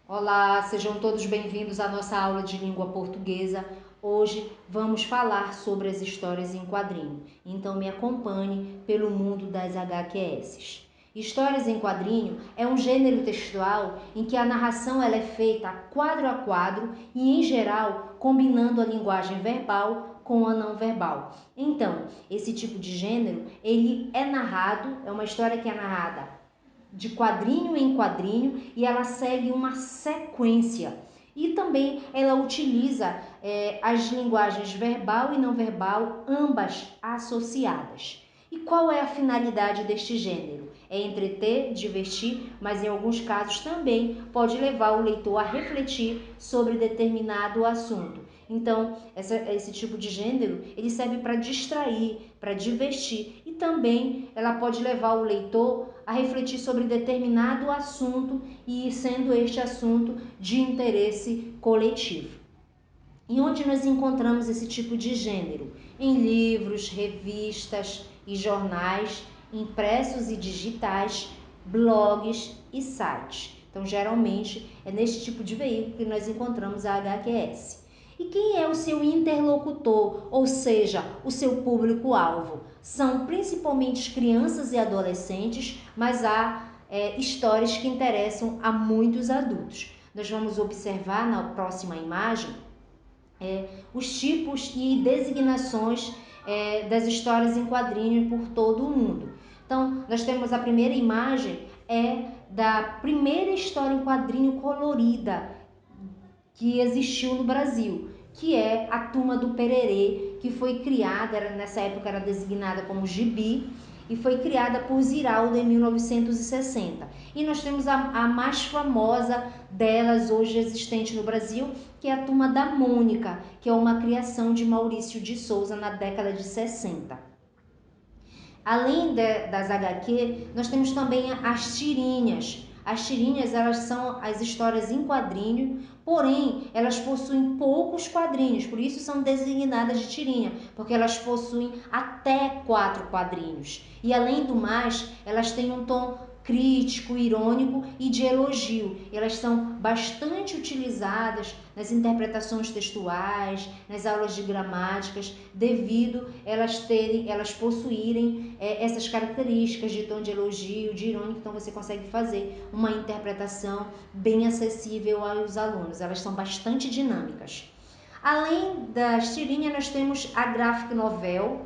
Olá, sejam todos bem-vindos à nossa aula de língua portuguesa. Hoje vamos falar sobre as histórias em quadrinho, então me acompanhe pelo mundo das HQS. Histórias em quadrinho é um gênero textual em que a narração ela é feita quadro a quadro e, em geral, combinando a linguagem verbal com a não verbal. Então, esse tipo de gênero, ele é narrado, é uma história que é narrada de quadrinho em quadrinho e ela segue uma sequência. E também ela utiliza as linguagens verbal e não verbal, ambas associadas. E qual é a finalidade deste gênero? É entreter, divertir, mas em alguns casos também pode levar o leitor a refletir sobre determinado assunto. Então, esse tipo de gênero, ele serve para distrair, para divertir e também ela pode levar o leitor a refletir sobre determinado assunto e sendo este assunto de interesse coletivo. E onde nós encontramos esse tipo de gênero? Em livros, revistas e jornais, impressos e digitais, blogs e sites. Então, geralmente, é neste tipo de veículo que nós encontramos a HQS. E quem é o seu interlocutor, ou seja, o seu público-alvo? São principalmente crianças e adolescentes, mas há histórias que interessam a muitos adultos. Nós vamos observar na próxima imagem os tipos e designações das histórias em quadrinhos por todo o mundo. Então, nós temos a primeira imagem da primeira história em quadrinho colorida que existiu no Brasil, que é a Turma do Pererê, que foi criada, nessa época era designada como Gibi, e foi criada por Ziraldo em 1960. E nós temos a mais famosa delas hoje existente no Brasil, que é a Turma da Mônica, que é uma criação de Maurício de Souza na década de 60. Além das HQ, nós temos também as tirinhas. As tirinhas, elas são as histórias em quadrinho, porém, elas possuem poucos quadrinhos, por isso são designadas de tirinha, porque elas possuem até 4 quadrinhos. E além do mais, elas têm um tom crítico, irônico e de elogio. Elas são bastante utilizadas nas interpretações textuais, nas aulas de gramáticas, devido elas possuírem essas características de tom de elogio, de irônico, então você consegue fazer uma interpretação bem acessível aos alunos. Elas são bastante dinâmicas. Além das tirinhas, nós temos a graphic novel,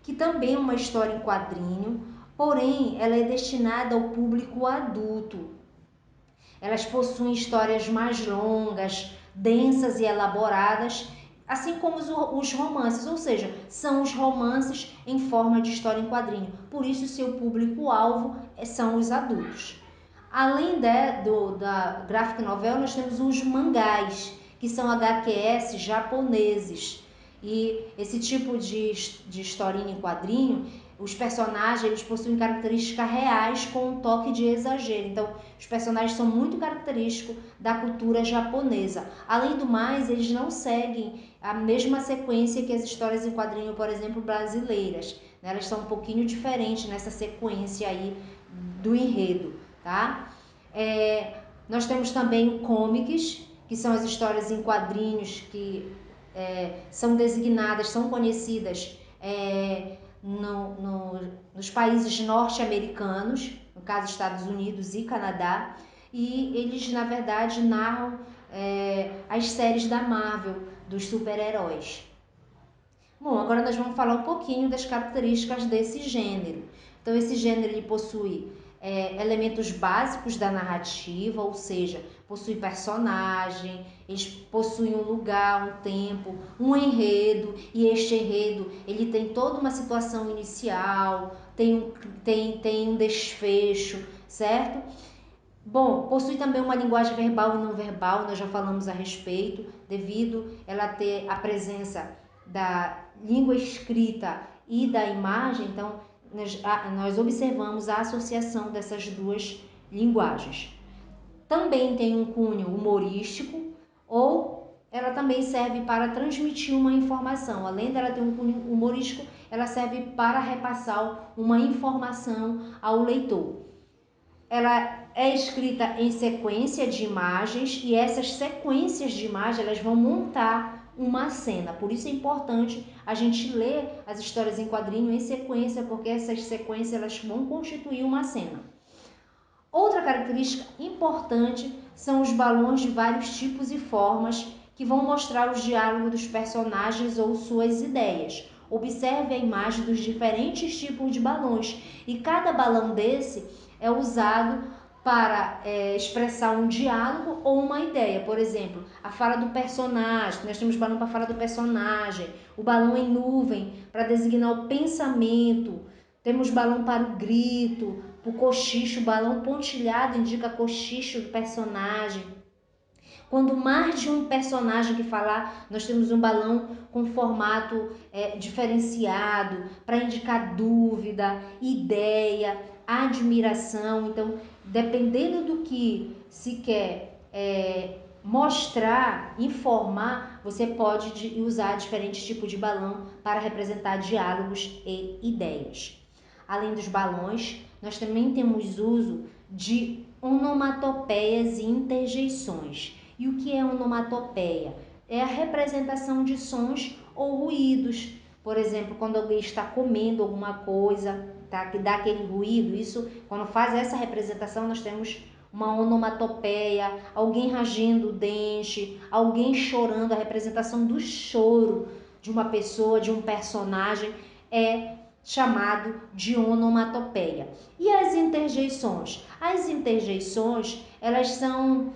que também é uma história em quadrinho, porém ela é destinada ao público adulto. Elas possuem histórias mais longas, densas e elaboradas, assim como os romances, ou seja, são os romances em forma de história em quadrinho. Por isso, seu público-alvo são os adultos. Além da graphic novel, nós temos os mangás, que são HQS japoneses. E esse tipo de historinha em quadrinho, os personagens eles possuem características reais com um toque de exagero. Então, os personagens são muito característicos da cultura japonesa. Além do mais, eles não seguem a mesma sequência que as histórias em quadrinho, por exemplo, brasileiras. Elas são um pouquinho diferentes nessa sequência aí do enredo, tá? Nós temos também o comics, que são as histórias em quadrinhos que são designadas, são conhecidas nos países norte-americanos, no caso Estados Unidos e Canadá, e eles na verdade narram as séries da Marvel, dos super-heróis. Bom, agora nós vamos falar um pouquinho das características desse gênero. Então, esse gênero ele possui elementos básicos da narrativa, ou seja, possui personagem, eles possuem um lugar, um tempo, um enredo, e este enredo ele tem toda uma situação inicial, tem um desfecho, certo? Bom, possui também uma linguagem verbal e não verbal, nós já falamos a respeito, devido ela ter a presença da língua escrita e da imagem, então nós observamos a associação dessas duas linguagens. Também tem um cunho humorístico ou ela também serve para transmitir uma informação. Além dela ter um cunho humorístico, ela serve para repassar uma informação ao leitor. ela é escrita em sequência de imagens e essas sequências de imagens elas vão montar uma cena. Por isso é importante a gente ler as histórias em quadrinho em sequência, porque essas sequências elas vão constituir uma cena. Outra característica importante são os balões de vários tipos e formas que vão mostrar os diálogos dos personagens ou suas ideias. Observe a imagem dos diferentes tipos de balões e cada balão desse é usado para expressar um diálogo ou uma ideia. Por exemplo, a fala do personagem, nós temos balão para a fala do personagem, o balão em nuvem para designar o pensamento, temos balão para o grito, o cochicho, o balão pontilhado indica cochicho do personagem. Quando mais de um personagem que falar, nós temos um balão com formato diferenciado para indicar dúvida, ideia, admiração. Então, dependendo do que se quer mostrar, informar, você pode usar diferentes tipos de balão para representar diálogos e ideias. Além dos balões, nós também temos uso de onomatopeias e interjeições. E o que é onomatopeia? É a representação de sons ou ruídos. Por exemplo, quando alguém está comendo alguma coisa, tá? Que dá aquele ruído, isso, quando faz essa representação, nós temos uma onomatopeia, alguém rangendo o dente, alguém chorando, a representação do choro de uma pessoa, de um personagem, é chamado de onomatopeia. E as interjeições? As interjeições, elas são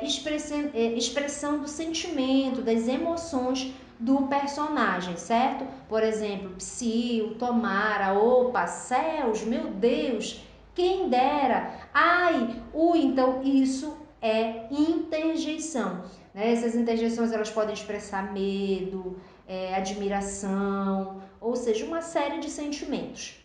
expressão do sentimento, das emoções do personagem, certo? Por exemplo, psiu, tomara, opa, céus, meu Deus, quem dera, ai, então isso é interjeição. Né? Essas interjeições elas podem expressar medo, admiração, ou seja, uma série de sentimentos.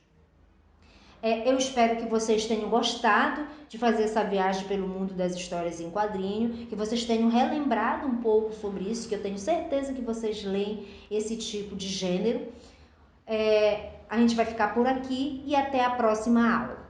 Eu espero que vocês tenham gostado de fazer essa viagem pelo mundo das histórias em quadrinho, que vocês tenham relembrado um pouco sobre isso, que eu tenho certeza que vocês leem esse tipo de gênero. A gente vai ficar por aqui e até a próxima aula.